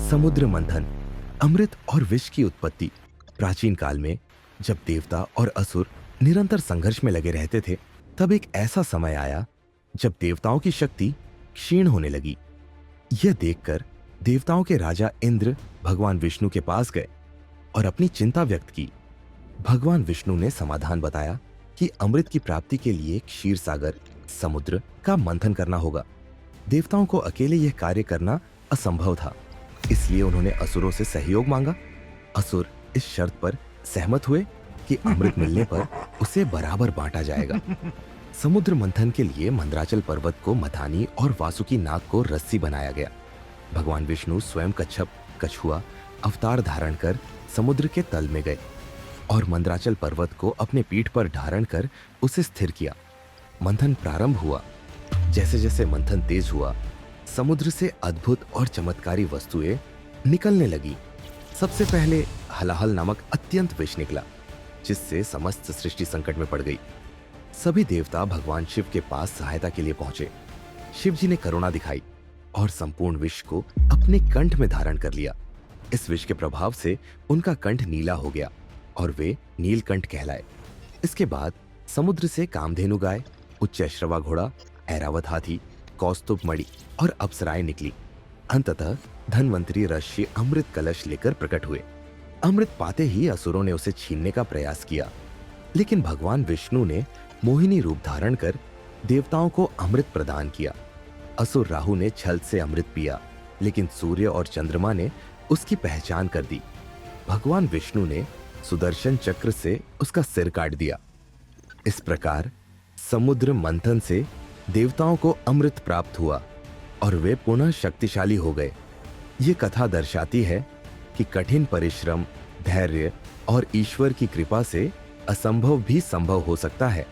समुद्र मंथन, अमृत और विष की उत्पत्ति। प्राचीन काल में जब देवता और असुर निरंतर संघर्ष में लगे रहते थे, तब एक ऐसा समय आया जब देवताओं की शक्ति क्षीण होने लगी। यह देखकर देवताओं के राजा इंद्र भगवान विष्णु के पास गए और अपनी चिंता व्यक्त की। भगवान विष्णु ने समाधान बताया कि अमृत की प्राप्ति के लिए क्षीर सागर समुद्र का मंथन करना होगा। देवताओं को अकेले यह कार्य करना असंभव था, इसलिए उन्होंने असुरों से सहयोग मांगा। असुर इस शर्त पर सहमत हुए कि अमृत मिलने पर उसे बराबर बांटा जाएगा। समुद्र मंथन के लिए मंदराचल पर्वत को मथानी और वासुकी नाग को रस्सी बनाया गया। भगवान विष्णु स्वयं कच्छप कछुआ अवतार धारण कर समुद्र के तल में गए और मंदराचल पर्वत को अपने पीठ पर धारण कर उसे स्थिर किया। मंथन प्रारंभ हुआ। जैसे जैसे मंथन तेज हुआ, समुद्र से अद्भुत और चमत्कारी वस्तुएं निकलने लगी। सबसे पहले हलाहल नामक अत्यंत विष निकला, जिससे समस्त सृष्टि संकट में पड़ गई। सभी देवता भगवान शिव के पास सहायता के लिए पहुंचे। शिव जी ने करुणा दिखाई और संपूर्ण विष को अपने कंठ में धारण कर लिया। इस विष के प्रभाव से उनका कंठ नीला हो गया और वे नीलकंठ कहलाए। इसके बाद समुद्र से कामधेनु गाय, उच्चैश्रवा घोड़ा, ऐरावत हाथी, कौस्तुभ मणि और अप्सराएं निकली। अंततः धन्वंतरी ऋषि अमृत कलश लेकर प्रकट हुए। अमृत पाते ही असुरों ने उसे छीनने का प्रयास किया, लेकिन भगवान विष्णु ने मोहिनी रूप धारण कर देवताओं को अमृत प्रदान किया। असुर राहु ने छल से अमृत पिया, लेकिन सूर्य और चंद्रमा ने उसकी पहचान कर दी। भगवान विष्णु ने सुदर्शन चक्र से उसका सिर काट दिया। इस प्रकार समुद्र मंथन से देवताओं को अमृत प्राप्त हुआ और वे पुनः शक्तिशाली हो गए। ये कथा दर्शाती है कि कठिन परिश्रम, धैर्य और ईश्वर की कृपा से असंभव भी संभव हो सकता है।